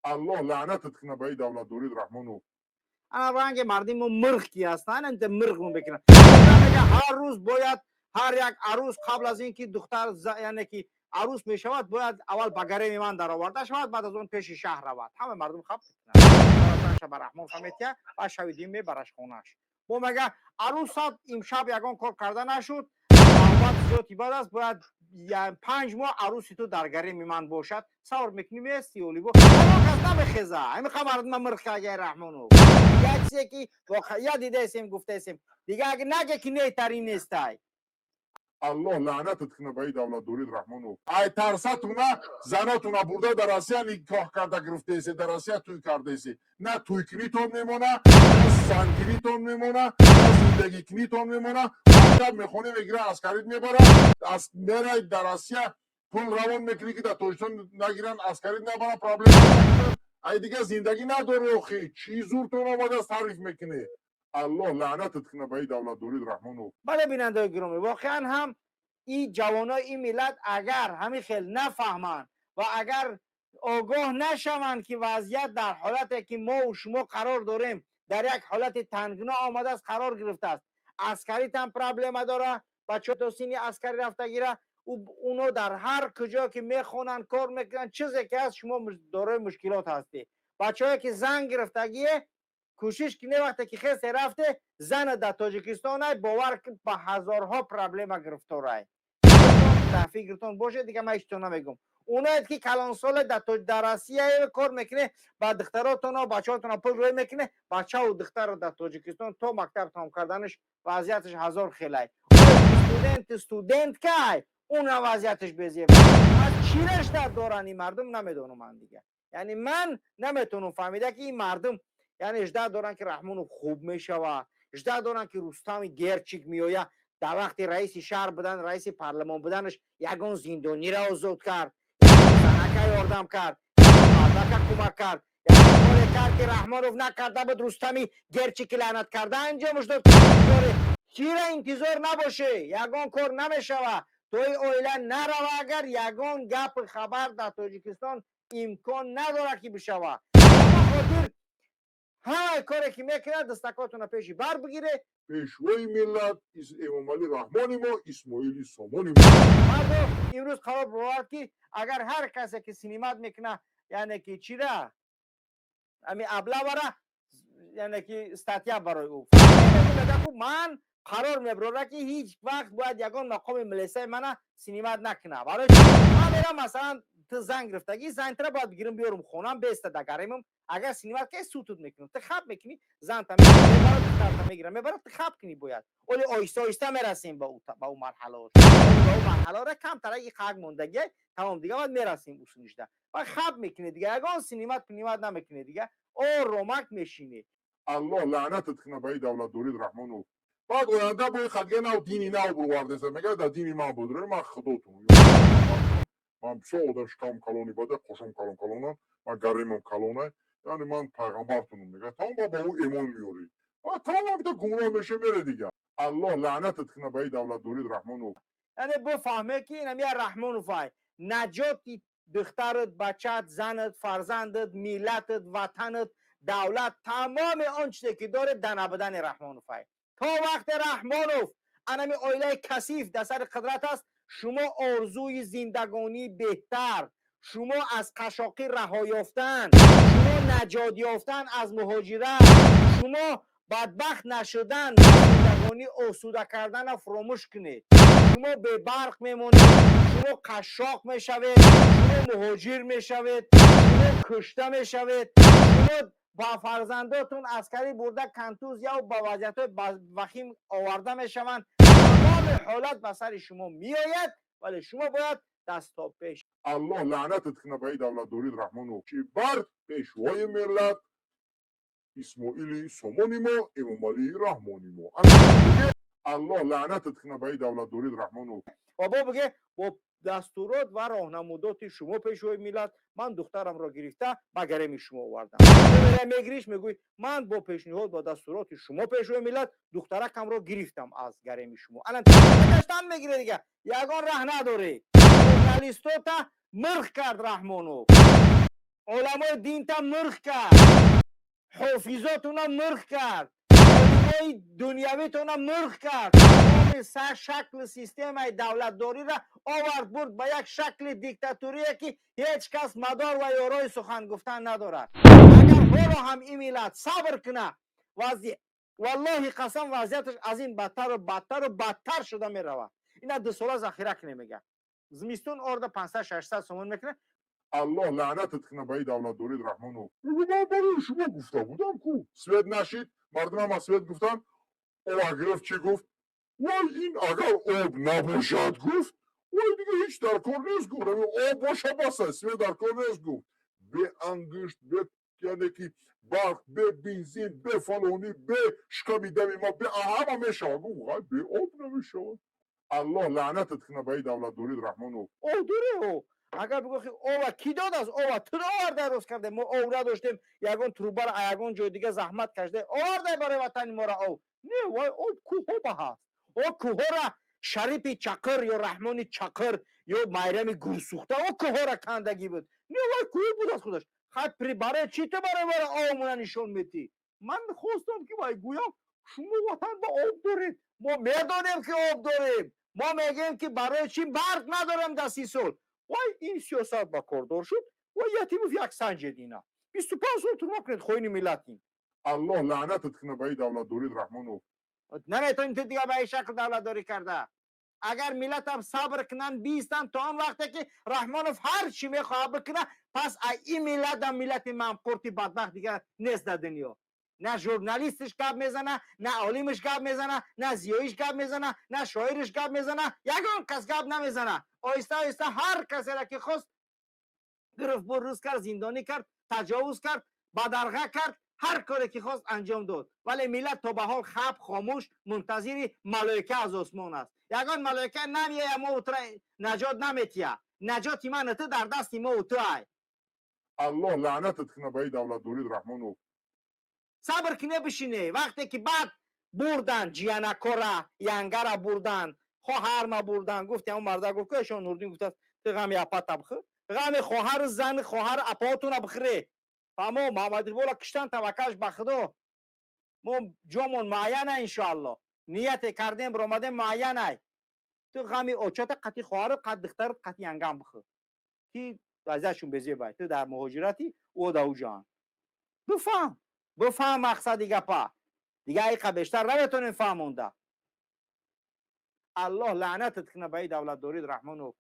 الله لعنتت کنه به این دولت دورید رحمانو. انا رنگ مردم مرغ کی هستن انت مرغ بکنن میگه هر روز باید هر یک عروس قبل از اینکه دختر یعنی که عروس می شود باید اول بگره من در آورده شود بعد از اون پیش شهر رود همه مردم خب شب رحمان فهمیدیا و شویدیم می برش خونش با مگه عروست امشب یگان کار کرده نشد بعد زیادی بعد است باید 5 ماه عروسی تو در گره من باشد سوار میکنیم استیولی با کس نمیخیزه همین مردم مرغ که رحمانو یک چیزی که واقعا دیده اسیم گفته اسیم دیگه اگه نگه که نیترین نیستای الله لعنتت کنه به این دولت دورید رحمانو. ای ترساتونه زناتونه برده در آسیا نکاح کرده گرفته ایسی در آسیا توی کرده ایسی نه توی کنیتون میمونه نه سنگینیتون میمونه نه زندگی کنیتون میمونه مکتب میخونی میگیره اسکریت میبره از میره در آسیا پول روان میکنی که در توشتون نگیرن اسکریت نبره پرابلم نگیرن ای دیگه زندگی نداره اخی چی زورتون آمده تعریف میکنی الله لعنتت کنه به این دولت دورید رحمانو. بله بیننده گرامی واقعا هم این جوانای این ملت اگر همین خیلی نفهمند و اگر آگاه نشوند که وضعیت در حالتی که ما و شما قرار داریم در یک حالت تنگنا آمده است قرار گرفته است عسکری هم پرابلم داره بچه تا سینی عسکری رفته گیره اونو در هر کجا که میخونن کار میکنن چیزی که از شما داره مشکلات هستی بچه‌ای که زنگ گرفتگیه کوشش کنه وقتی که خیلی رفته زن در تاجیکستان های باور که با هزارها پرابلم گرفتار های فکرتون باشه دیگه من اشتون نمیگم اونایی که کلان سال در آسیا کار میکنه با دختراتون و بچه‌هاتون پول روی میکنه بچه و دختر در تاجیکستان تا مکتب تمام کردنش وضعیتش هزار خیلی استودنت که اون وضعیتش بزیه از چی رشته دارن این مردم نمیدونم من دیگه یعنی من نمیتونم فهمیده که این مردم یعنی اجده دارن که رحمانو خوب میشوه اجده دارن که رستم گرچیک میویه در وقت رئیس شهر بودن رئیس پارلمان بودنش یگان زندانی را آزاد کرد زنکه یاردم کرد مردکه کمک کرد کاری کرد که رحمانوف نکرده بود رستمی گرچیک لعنت کرده انجامش داد چی را انتظار نباشه یگان کار نمیشوه توی اویله نروه اگر یگان گپ خبر در تاجیکستان امکان نداره که بشوه خاطر های کاری که میکنه دستکاتون پیشی بر بگیره پیشوای ملت امام علی رحمانی ما اسماعیلی سامانی ما مردم امروز قرار بود که اگر هر کسی که سینمات میکنه یعنی که چی را امی ابلا برا یعنی که استاتیا برای او من قرار میبره که هیچ وقت باید یگان مقام ملیسه من سینمات نکنه برای من میرم مثلا تو زنگ گرفتگی زنگ تر باید بگیرم بیارم خونم بیسته دگریم اگر سینمات که سوتود میکنم تو خب میکنی زن تا میگیرم میبره تو خب کنی باید ولی آیسته آیسته میرسیم به اون مرحله به اون مرحله را کم تر یک خاک موندگی تمام دیگه باید میرسیم اصولشده و خب میکنه دیگه اگر سینمات پنیمات نمیکنه دیگه او رومک میشینه الله لعنتت کنه به این دولت دورید رحمانو بعد آینده باید خدگه نو دینی نو بروارده سه میگه در دینی من بودره من خداتون من سعودش کم کلونی بده خوشم کلونه من گریمم کلونه یعنی من پیغمبرتونم میگه تمام با او ایمان میوری و تمام بیده گمراه میشه میره دیگه الله لعنتت کنه به این دولت دورید رحمانو یعنی بفهمه که این همیه رحمانو فای نجاتی دخترت بچت زنت فرزندت میلتت وطنت دولت تمام آنچه که داره دنه بدن رحمانو فای تا وقت رحمانوف انمی اویله کثیف در سر قدرت است شما آرزوی زندگانی بهتر شما از قشاقی رها یافتن شما نجات یافتن از مهاجرت شما بدبخت نشدن زندگانی آسوده کردن فراموش کنید شما به برق میمونید شما قشاق میشوید شما مهاجر میشوید شما کشته میشوید شما با فرزنداتون عسکری برده کنتوز یا با وضعیت وخیم آورده میشوند تمام حالت به سر شما میآید ولی شما باید دست تا پیش الله لعنتت کنه به این دولت دورید رحمانو که بر پیشوای ملت اسماعیلی سامانی ما امام علی رحمانی ما الله لعنتت کنه به این دولت دورید رحمانو و با بگه با دستورات و راهنمودات شما پیشوای ملت من دخترم را گرفته به گرم شما آوردم میگریش میگوی من با پیشنهاد با دستورات شما پیشوای ملت دخترکم را گرفتم از گرم شما الان گشتن میگیره دیگه یگان راه نداره ژورنالیستوتا مرخ کرد رحمانو علمای دین تا مرخ کرد، حافظاتون مرخ کرد، علمای دنیاویتون مرخ کرد، تمام شکل سیستم دولتداری را آورد برد به یک شکل دیکتاتوری که هیچ کس مدار و یارای سخن گفتن ندارد. اگر حالا هم این ملت صبر کنه، والله قسم وضعیتش از این بدتر و بدتر و بدتر شده می رود. اینا 2 ساله ذخیره کنه. میگه زمستون ارد 500 600 سومون میکنه. الله لعنتت کنه به این دولت دورید رحمانو. من برای شما گفته بودم کو سوید نشید، مردم هم سوید گفتن. او گرفت چی گفت؟ وای این اگر آب نباشد گفت وای دیگه هیچ در کار نیست گفت. آب باشه بسه سوید در کار نیست گفت. به انگشت به یعنی که برق به بنزین به فلانی به شکمی دمی ما به همه میشود گفت به آب نمیشود. الله لعنتت کنه به این دولت دورید رحمانو. او دوره او اگر بگو او کی داد از او تو آورده روز کرده ما او را داشتیم یگون تروبر یگون جای دیگه زحمت کشیده آورده برای وطن ما را او نه وای او کوه به هست او کوه را شریف چقر یا رحمان چقر یا میرم گورسوخته او کوه را کندگی بود نه وای کوه بود از خودش خط پری برای چی تو برای او مون نشون میدی من خواستم که وای گویم شما وطن با آب دارید ما میدانیم که آب داریم ما میگیم که برای چی برق ندارم در 30 سال وای این سیاست با کردار شد و یتیم یک سنج دینا 25 سال تو کنید خوین ملتین الله لعنتت کنه به این دولت دورید رحمانو. نمیتونید دیگه به این شکل دولت داری کرده اگر ملت هم صبر کنن بیستن تا آن وقتی که رحمانوف هر چی میخواه بکنه پس این ملت هم ملت منقورتی بدبخت دیگه نیست در دنیا نه ژورنالیستش گپ میزنه نه عالمش گپ میزنه نه زیاییش گپ میزنه نه شاعرش گپ میزنه یگان کس گپ نمیزنه آیسته آیسته هر کسی را که خواست گرفت روز کرد زندانی کرد تجاوز کرد بدرغه کرد هر کاری که خواست انجام داد ولی ملت تا به حال خب خاموش منتظر ملائکه از آسمان است یگان ملائکه نمیه ما نجات نمیتیه نجات من تو در دست ما تو ای الله لعنتت کنه به این دولت دورید رحمانو. صبر کنه بشینه وقتی که بعد بردن جیانکورا ینگرا بردن خواهر ما بردن گفت اون مردا گفت که شون نوردین گفت تو غم اپا تبخه غم خواهر زن خواهر اپاتون بخره فهمو محمد بولا کشتن توکلش به خدا ما جامون معینه انشاءالله نیت کردیم برآمده معینه تو غم اوچات قتی خواهر قد دختر قتی ینگم بخه کی ازشون بزی باید تو در مهاجرتی او داو جان بفهم مقصد دیگه پا دیگه ای بیشتر نمیتونین فهمونده الله لعنتت کنه به این دولت دورید رحمانو